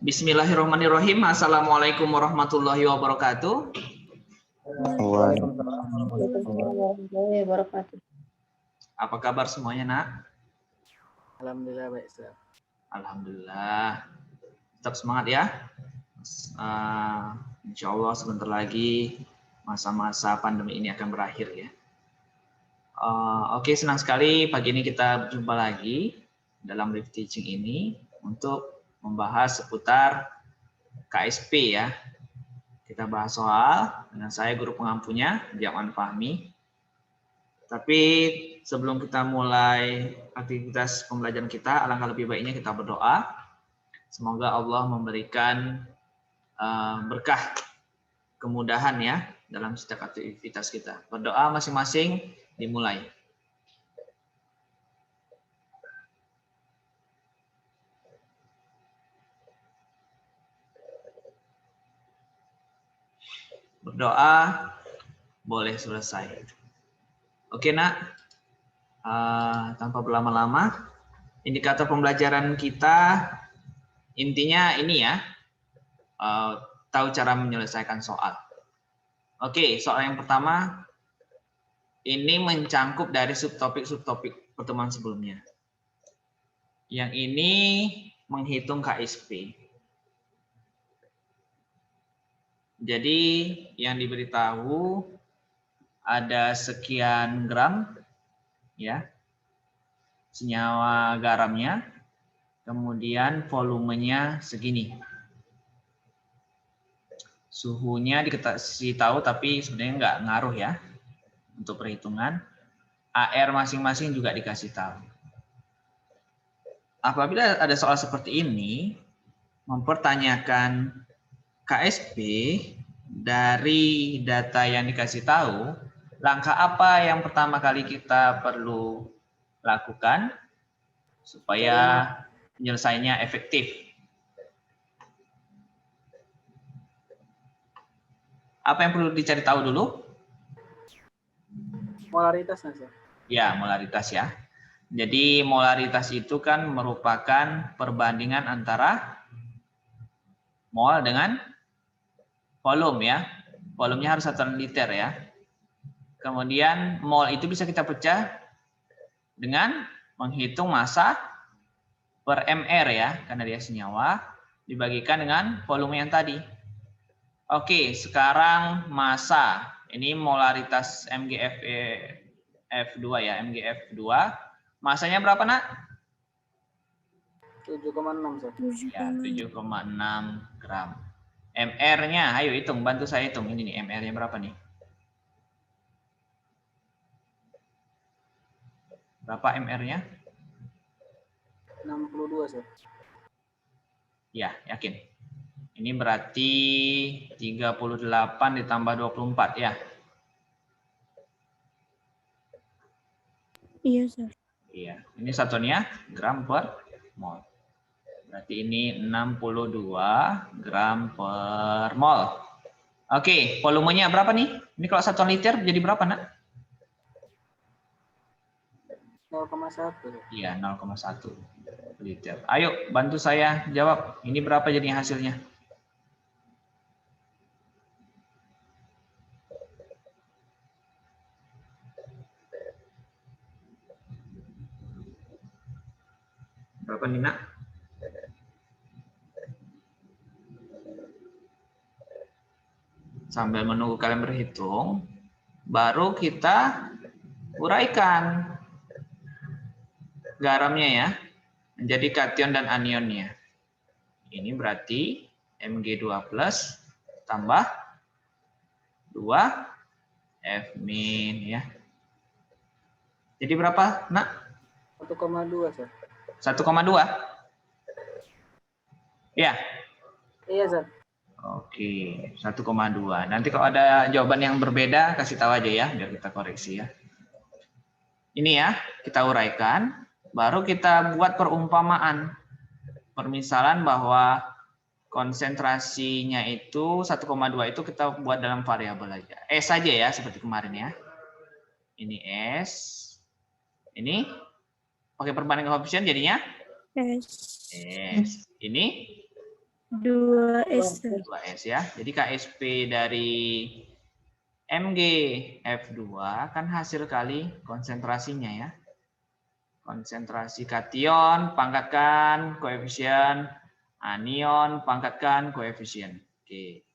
Bismillahirrahmanirrahim. Assalamualaikum warahmatullahi wabarakatuh. Waalaikumsalam warahmatullahi wabarakatuh. Apa kabar semuanya, Nak? Alhamdulillah baik, Ustaz. Alhamdulillah. Tetap semangat ya. Insya Allah sebentar lagi masa-masa pandemi ini akan berakhir ya. Oke, senang sekali pagi ini kita berjumpa lagi dalam live teaching ini untuk membahas seputar KSP ya. Kita bahas soal dengan saya guru pengampunya, Jaman Fahmi. Tapi sebelum kita mulai aktivitas pembelajaran kita, alangkah lebih baiknya kita berdoa. Semoga Allah memberikan berkah kemudahan ya dalam setiap aktivitas kita. Berdoa masing-masing dimulai. Berdoa boleh selesai. Oke, Nak. Tanpa berlama-lama, indikator pembelajaran kita intinya ini ya, tahu cara menyelesaikan soal. Oke, soal yang pertama ini mencangkup dari subtopik pertemuan sebelumnya. Yang ini menghitung KSP. Jadi yang diberitahu ada sekian gram ya senyawa garamnya, kemudian volumenya segini. Suhunya dikasih tahu tapi sebenarnya nggak ngaruh ya untuk perhitungan. AR masing-masing juga dikasih tahu. Apabila ada soal seperti ini, mempertanyakan KSP dari data yang dikasih tahu, langkah apa yang pertama kali kita perlu lakukan supaya penyelesaiannya efektif? Apa yang perlu dicari tahu dulu? Molaritas, Mas. Ya, molaritas ya. Jadi molaritas itu kan merupakan perbandingan antara mol dengan volume ya. Volumenya harus 1 liter ya. Kemudian mol itu bisa kita pecah dengan menghitung massa per mR ya, karena dia senyawa, dibagikan dengan volume yang tadi. Oke, sekarang massa. Ini molaritas MgF2 ya, MgF2. Massanya berapa, Nak? 7,6, Ustaz. Ya, 7,6 gram. MR-nya, ayo hitung, bantu saya hitung. Ini nih, MR-nya berapa nih? Berapa MR-nya? 62, Ustaz. Ya, yakin. Ini berarti 38 ditambah 24 ya? Iya, Ustaz. Iya, ini satunya gram per mol. Berarti ini 62 gram per mol. Oke, volumenya berapa nih? Ini kalau 1 liter jadi berapa, Nak? 0,1. Iya, 0,1 liter. Ayo, bantu saya jawab. Ini berapa jadi hasilnya? Berapa nih, Nak? Sambil menunggu kalian berhitung, baru kita uraikan garamnya ya, menjadi kation dan anionnya. Ini berarti Mg2+ tambah 2 F- ya. Jadi berapa, Nak? 1,2, Ustaz. 1,2? Ya. Iya, Ustaz. Oke, 1,2. Nanti kalau ada jawaban yang berbeda, kasih tahu aja ya, biar kita koreksi ya. Ini ya, kita uraikan, baru kita buat perumpamaan. Permisalan bahwa konsentrasinya itu 1,2 itu kita buat dalam variabel aja. S saja ya, seperti kemarin ya. Ini S. Ini pakai perbandingan koefisien jadinya? S. S. Ini 2S. 2S ya. Jadi KSP dari Mg F2 kan hasil kali konsentrasinya ya. Konsentrasi kation pangkatkan koefisien, anion pangkatkan koefisien. Oke.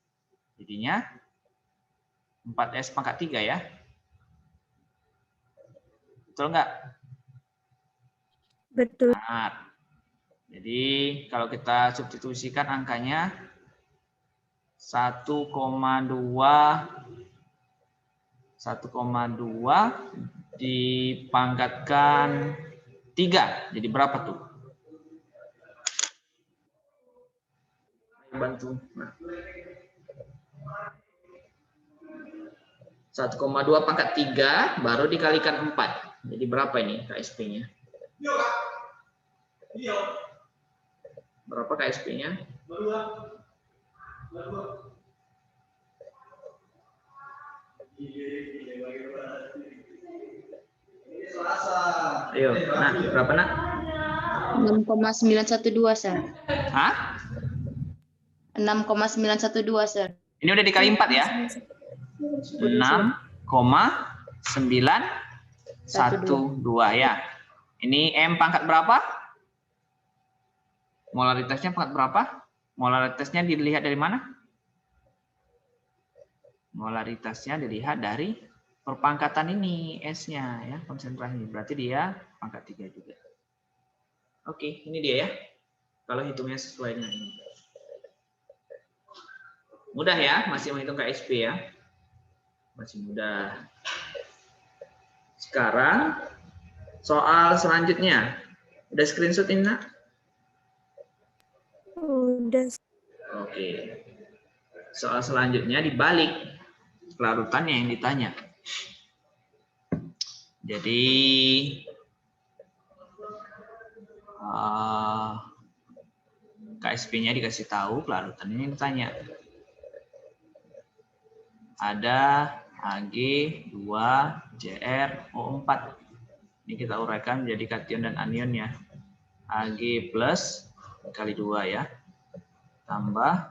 Jadinya 4S pangkat 3 ya. Betul enggak? Betul. Benar. Jadi kalau kita substitusikan angkanya 1,2 dipangkatkan 3. Jadi berapa tuh? Bantu. Nah. 1,2 pangkat 3 baru dikalikan 4. Jadi berapa ini KSP-nya? Berapa KSP-nya? Ayo, nah, berapa nak? 6,912, Sir. Hah? 6,912, Sir. Ini udah dikali 4 ya? 6,912 ya. Ini M pangkat berapa? Molaritasnya pangkat berapa? Molaritasnya dilihat dari mana? Molaritasnya dilihat dari perpangkatan ini S-nya ya, konsentrasi. Berarti dia pangkat 3 juga. Oke, ini dia ya. Kalau hitungnya sesuai dengan ini. Mudah ya, masih menghitung KSP ya. Masih mudah. Sekarang soal selanjutnya. Udah screenshot ini, Nak? Udah. Oke. Soal selanjutnya dibalik larutannya yang ditanya. Jadi KSP-nya dikasih tahu, pelarutannya yang ditanya. Ada Ag 2 Cr O4. Ini kita uraikan menjadi kation dan anion ya. Ag plus kali 2 ya. Tambah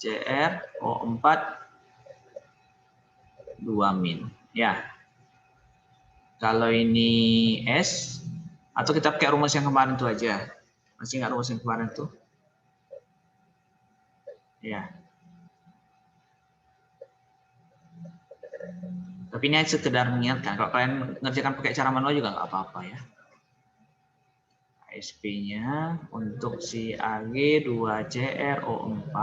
Cr O4 2 min. Ya. Kalau ini S, atau kita pakai rumus yang kemarin itu aja. Masih nggak rumus yang kemarin tuh? Ya. Tapi ini sekedar mengingatkan. Kalau kalian mengerjakan pakai cara manual juga nggak apa-apa ya. KSP-nya untuk si Ag 2CrO4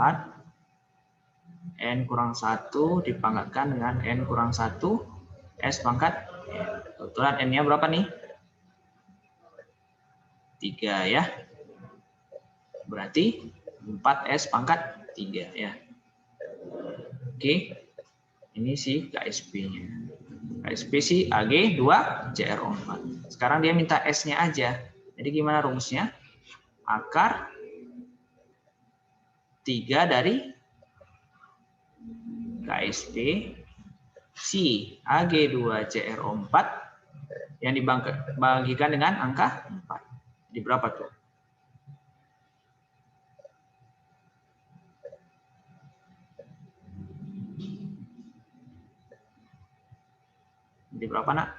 N kurang 1 dipangkatkan dengan N kurang 1 S pangkat. Kebetulan N-nya berapa nih? 3 ya. Berarti 4S pangkat 3 ya. Oke. Ini si KSP-nya. KSP si Ag 2CrO4. Sekarang dia minta S-nya aja. Jadi gimana rumusnya? Akar 3 dari KSP si Ag 2CrO4 yang dibagikan dengan angka 4. Jadi berapa tuh? Jadi berapa nak?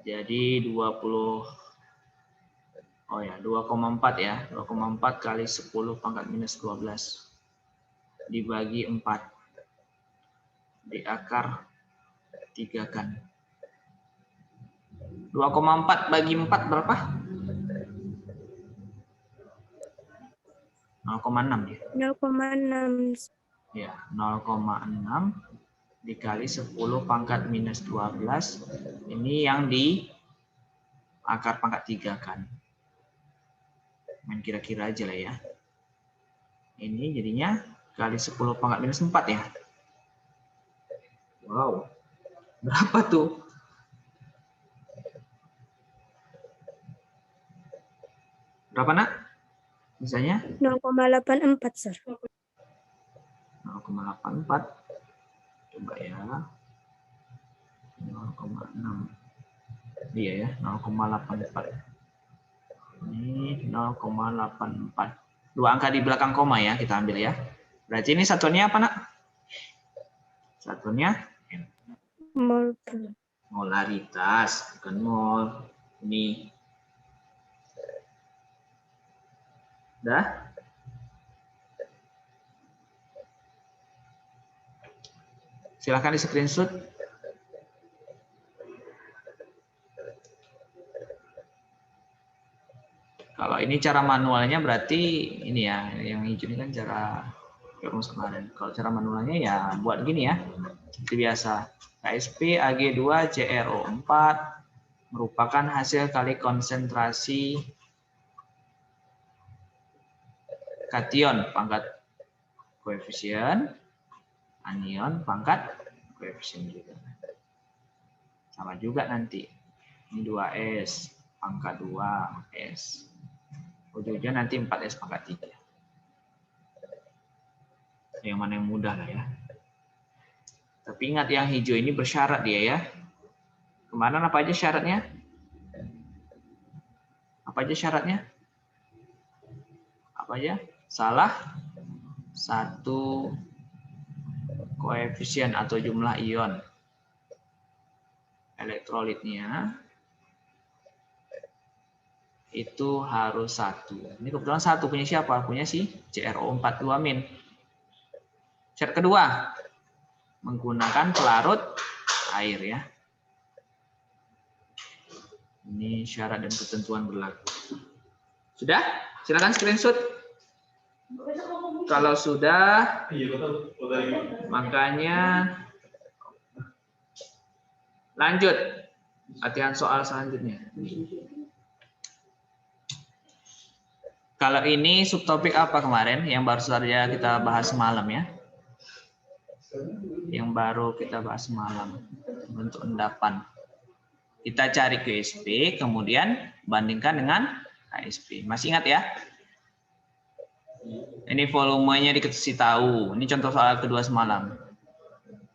Jadi 2,4 ya. 2,4 kali 10 pangkat minus 12 dibagi 4 di akar 3 kan. 2,4 bagi 4 berapa? 0,6 ya. 0,6. Ya, 0,6 dikali 10 pangkat minus 12. Ini yang di akar pangkat 3 kan. Main kira-kira aja lah ya. Ini jadinya kali 10 pangkat minus 4 ya. Wow. Berapa tuh? Berapa nak? Misalnya? 0,84, Sir. 0,84. Coba ya. 0,6. Iya ya, 0,84. Ini 0,84. Dua angka di belakang koma ya, kita ambil ya. Berarti ini satuannya apa, Nak? Satuannya Mol. molaritas, bukan mol. Ini. Udah? Silahkan di screenshot. Kalau ini cara manualnya berarti ini ya, yang hijau ini kan cara rumus kemarin. Kalau cara manualnya ya buat gini ya, seperti biasa. KSP Ag2 CrO4 merupakan hasil kali konsentrasi kation pangkat koefisien, anion pangkat koefisien juga. Sama juga nanti. Ini 2S pangkat 2S. Ujungnya nanti 4S pangkat 3. Yang mana yang mudah lah ya. Tapi ingat yang hijau ini bersyarat dia ya. Kemarin apa aja syaratnya? Apa aja syaratnya? Apa aja? Salah satu koefisien atau jumlah ion elektrolitnya itu harus 1. Ini kebetulan 1 punya siapa? Punya si CrO4 2-. Syarat kedua, menggunakan pelarut air ya. Ini syarat dan ketentuan berlaku. Sudah? Silakan screenshot. Kalau sudah, makanya lanjut latihan soal selanjutnya. Kalau ini subtopik apa kemarin yang baru saja kita bahas semalam ya? Yang baru kita bahas semalam, bentuk endapan. Kita cari QSP, kemudian bandingkan dengan KSP. Masih ingat ya? Ini volumenya dikasih tahu. Ini contoh soal kedua semalam.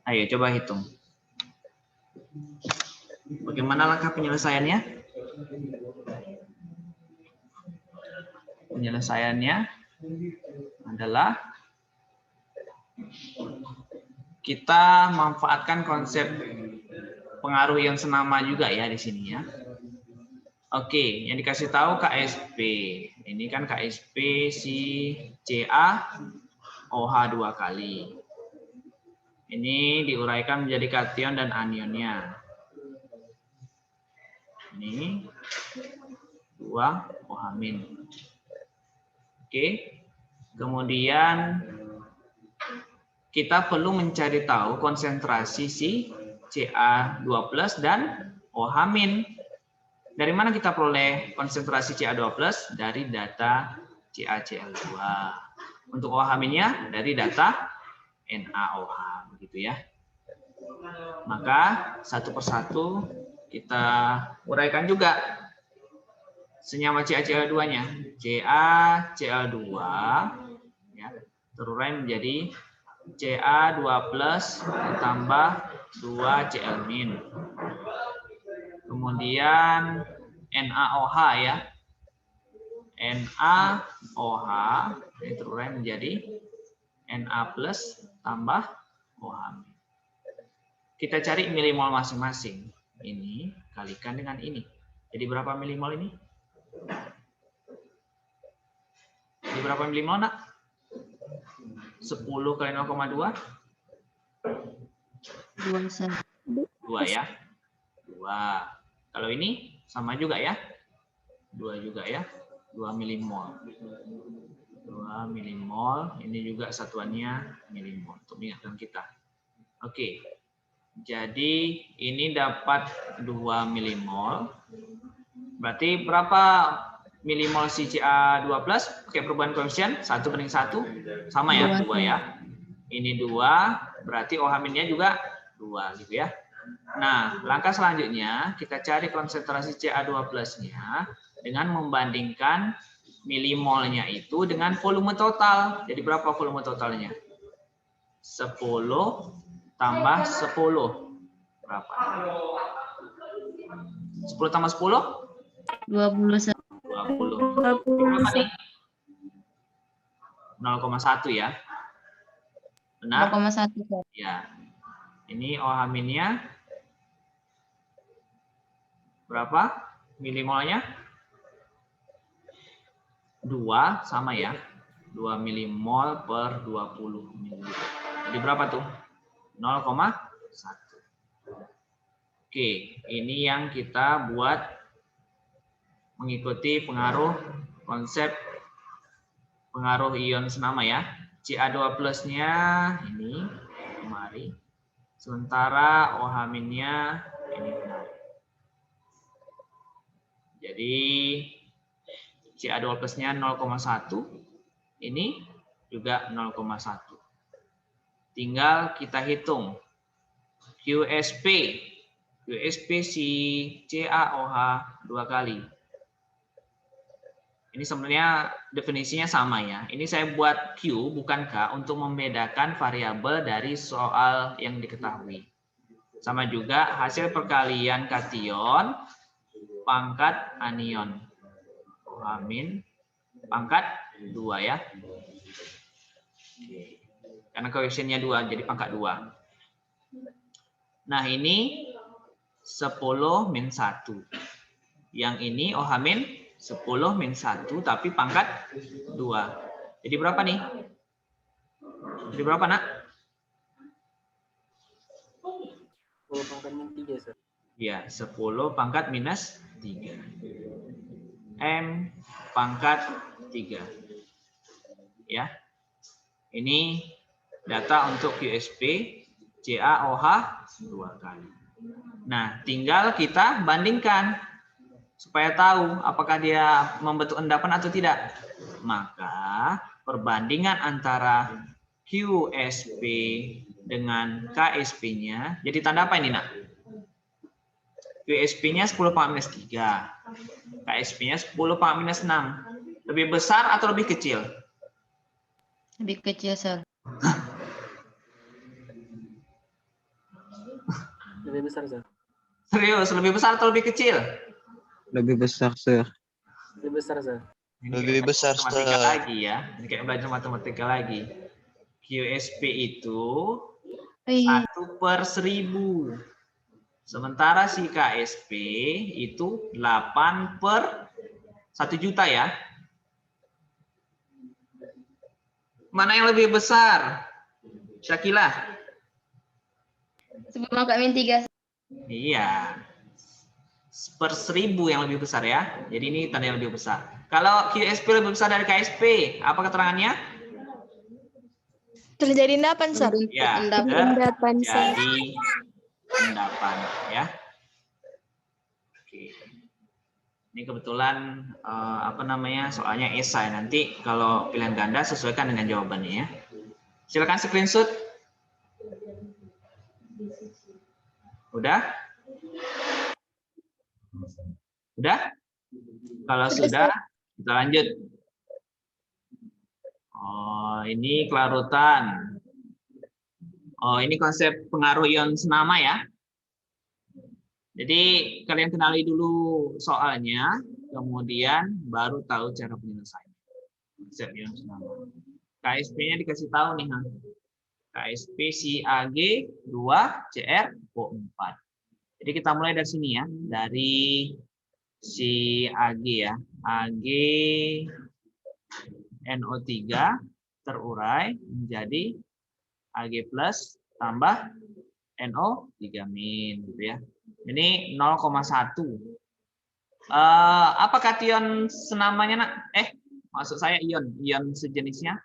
Ayo coba hitung. Bagaimana langkah penyelesaiannya? Penyelesaiannya adalah kita manfaatkan konsep pengaruh yang senama juga ya di sini ya. Oke, yang dikasih tahu KSP. Ini kan KSP si CaOH 2 kali. Ini diuraikan menjadi kation dan anionnya. Ini 2OH-. Oke. Kemudian kita perlu mencari tahu konsentrasi si Ca2+ dan OH-. Dari mana kita peroleh konsentrasi Ca2+? Dari data CaCl2. Untuk OH-nya dari data NaOH, begitu ya. Maka satu persatu kita uraikan juga senyawa CaCl2-nya. CaCl2 ya, terurai menjadi Ca2+ ditambah 2Cl-. Kemudian NaOH ya. NaOH ini terurai menjadi Na+ tambah OH. Kita cari milimol masing-masing. Ini kalikan dengan ini. Jadi berapa milimol ini? Jadi berapa milimol, Nak? 10 kali 0,2? 2 ya. 2. Kalau ini sama juga ya. 2 juga ya. 2 milimol. 2 milimol. Ini juga satuannya milimol. Untuk mengingatkan kita. Oke. Jadi ini dapat 2 milimol. Berarti berapa milimol si Ca2+ pakai perubahan koefisien 1/1 sama ya, 2 ya. Ini 2, berarti OH-nya juga 2 gitu ya. Nah, langkah selanjutnya kita cari konsentrasi Ca2+-nya dengan membandingkan milimolnya itu dengan volume total. Jadi berapa volume totalnya? 10 tambah 10. Berapa? 10 tambah 10? 20, Sir. 20. 20, Berapa Sir. nih? 0,1 ya. Benar? 0,1, Sir. Ya. Ini OH-nya berapa milimolnya? 2 sama ya. 2 milimol per 20 ml. Jadi berapa tuh? 0,1. Oke, ini yang kita buat mengikuti pengaruh konsep pengaruh ion senama ya. Ca2 plusnya ini kemari. Sementara OH-nya ini kemari. Jadi Ca2 plusnya 0,1. Ini juga 0,1. Tinggal kita hitung QSP. QSP si CaOH 2 kali. Ini sebenarnya definisinya sama ya. Ini saya buat Q bukan K untuk membedakan variabel dari soal yang diketahui. Sama juga hasil perkalian kation pangkat anion. OH min pangkat 2 ya. Karena koefisiennya 2 jadi pangkat 2. Nah, ini 10 min 1. Yang ini OH min 10 min 1 tapi pangkat 2. Jadi berapa nih? Jadi berapa, Nak? 10 pangkat min 3, Sir. Ya, 10 pangkat minus 3. M pangkat 3. Ya. Ini data untuk QSP CaOH 2 kali. Nah, tinggal kita bandingkan supaya tahu apakah dia membentuk endapan atau tidak. Maka perbandingan antara QSP dengan KSP-nya, jadi tanda apa ini, Nak? QSP-nya 10 pangkat minus 3. KSP-nya 10 pangkat minus 6. Lebih besar atau lebih kecil? Lebih kecil, Sir. Lebih besar, Sir. Serius, lebih besar atau lebih kecil? Lebih besar, Sir. Lebih besar, Sir. Ini Lebih kayak besar, matematika Sir. lagi ya. Ini kayak belajar matematika lagi. QSP itu 1/1000. Sementara si KSP itu 8/1.000.000 ya. Mana yang lebih besar? Syakila? 10 pangkat min 3. Iya. 1/1000 yang lebih besar ya. Jadi ini tanda yang lebih besar. Kalau QSP lebih besar dari KSP, apa keterangannya? Terjadi endapan, Sir. Ya, Endapan, Sir. jadi endapan ya. Oke. Ini kebetulan apa namanya soalnya esai. Nanti kalau pilihan ganda sesuaikan dengan jawabannya ya. Silakan screenshot. Udah? Udah? Kalau sudah, kita lanjut. Oh, ini kelarutan. Oh, ini konsep pengaruh ion senama ya. Jadi kalian kenali dulu soalnya, kemudian baru tahu cara penyelesaian. Konsep ion senama. KSP-nya dikasih tahu nih, KSP CAG 2 CrO4. Jadi kita mulai dari sini ya, dari si AG ya, AG NO3 terurai menjadi Ag plus tambah NO3 min gitu ya. Ini 0,1. Apa kation senamanya, Nak? Maksud saya ion sejenisnya.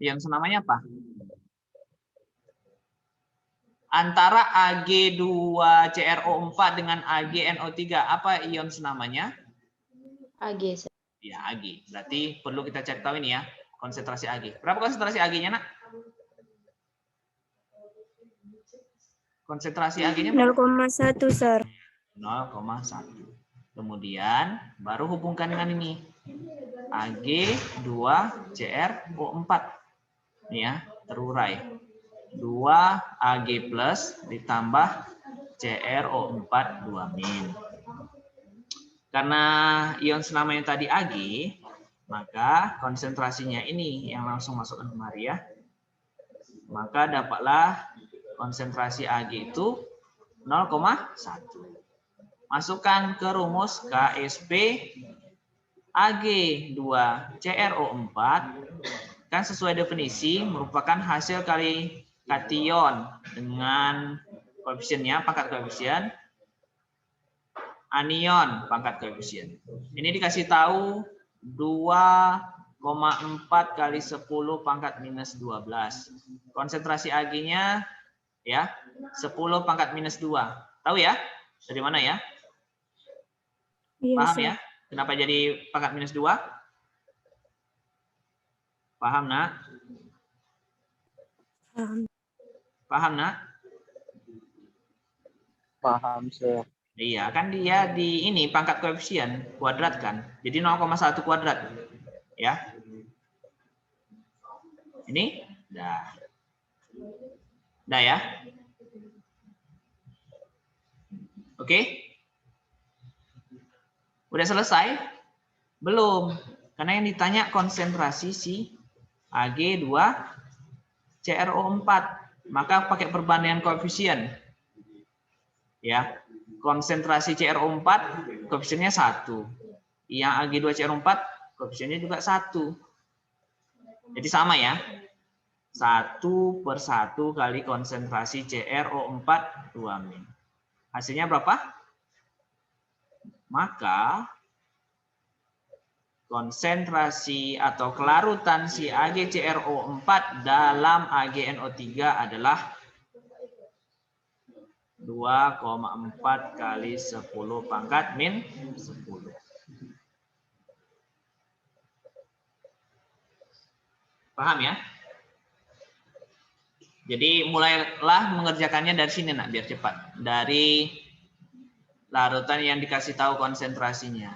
Ion senamanya apa? Antara Ag2CrO4 dengan AgNO3, apa ion senamanya? Ag, Sir. Ya, Ag. Berarti perlu kita cek tahu ini ya, konsentrasi Ag. Berapa konsentrasi Ag-nya, Nak? Konsentrasi Ag-nya 0,1, Sir. 0,1. Kemudian baru hubungkan dengan ini. Ag2CrO4. Ini ya, terurai. 2 Ag plus ditambah CrO4 2 min. Karena ion selama yang tadi Ag, maka konsentrasinya ini yang langsung masukkan kemari ya. Maka dapatlah konsentrasi Ag itu 0,1. Masukkan ke rumus KSP Ag2CrO4 kan sesuai definisi merupakan hasil kali kation dengan koefisiennya, pangkat koefisien, anion pangkat koefisien. Ini dikasih tahu 2,4 kali 10 pangkat minus 12. Konsentrasi Ag-nya ya 10 pangkat minus 2. Tahu ya? Dari mana ya? Iya, Paham Sir. ya? Kenapa jadi pangkat minus 2? Paham, Nak? Paham. Paham, Nak? Paham, Sir. Iya, kan dia di ini pangkat koefisien kuadrat kan. Jadi 0,1 kuadrat. Ya. Ini dah. Dah ya. Oke? Udah selesai? Belum. Karena yang ditanya konsentrasi si Ag2CrO4. Maka pakai perbandingan koefisien. Ya. Konsentrasi CrO4 koefisiennya 1. Yang Ag2CrO4 koefisiennya juga 1. Jadi sama ya. 1/1 kali konsentrasi CrO4 2-. Hasilnya berapa? Maka konsentrasi atau kelarutan si AgCrO4 dalam AgNO3 adalah 2,4 kali 10 pangkat min 10. Paham ya? Jadi mulailah mengerjakannya dari sini nak, biar cepat. Dari larutan yang dikasih tahu konsentrasinya.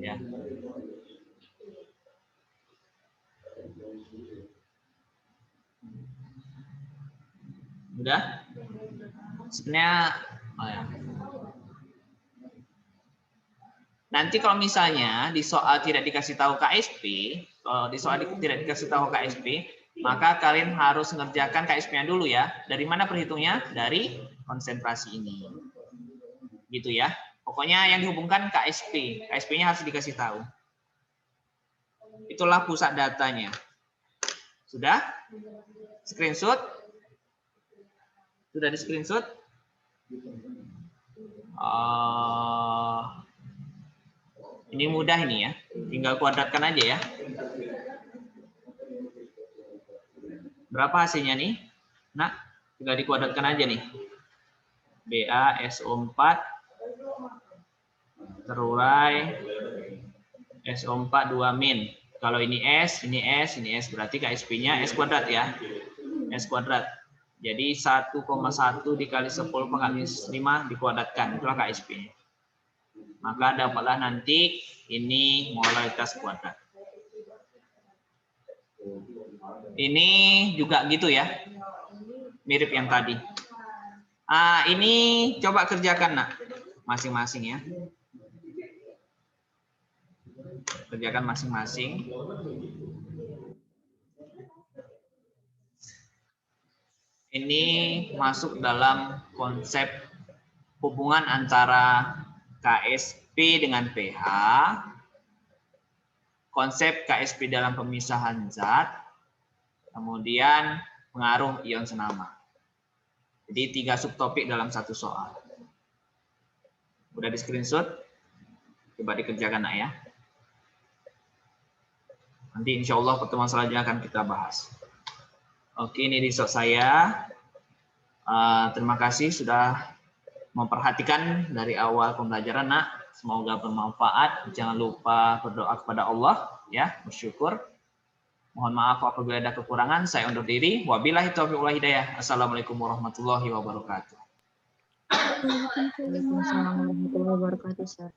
Ya. Udah? Sebenarnya oh ya. Nanti kalau misalnya di soal tidak dikasih tahu KSP, kalau di soal tidak dikasih tahu KSP, maka kalian harus mengerjakan KSP-nya dulu ya. Dari mana perhitungnya? Dari konsentrasi ini. Gitu ya. Pokoknya yang dihubungkan KSP. KSP-nya harus dikasih tahu. Itulah pusat datanya. Sudah? Screenshot? Sudah di screenshot? Ini mudah ini ya. Tinggal kuadratkan aja ya. Berapa hasilnya nih? Nah, tinggal dikuadratkan aja nih. BaSO4 terurai SO4 2-. Kalau ini S, ini S, ini S, berarti KSP-nya S kuadrat ya. S kuadrat. Jadi 1,1 dikali 10 pangkat minus 5 dikuadratkan. Itulah KSP-nya. Maka dapatlah nanti ini molaritas kuadrat. Ini juga gitu ya. Mirip yang tadi. Ini coba kerjakan nak. Masing-masing ya. Kerjakan masing-masing. Ini masuk dalam konsep hubungan antara KSP dengan pH, konsep KSP dalam pemisahan zat, kemudian pengaruh ion senama. Jadi 3 subtopik dalam satu soal. Udah di screenshot? Coba dikerjakan nak ya. Nanti insya Allah pertemuan selanjutnya akan kita bahas. Oke, ini result saya. Terima kasih sudah memperhatikan dari awal pembelajaran nak. Semoga bermanfaat. Jangan lupa berdoa kepada Allah ya, bersyukur. Mohon maaf apabila ada kekurangan. Saya undur diri. Wabillahi taufiq wal hidayah. Assalamualaikum warahmatullahi wabarakatuh. Waalaikumsalam warahmatullahi wabarakatuh, Sir.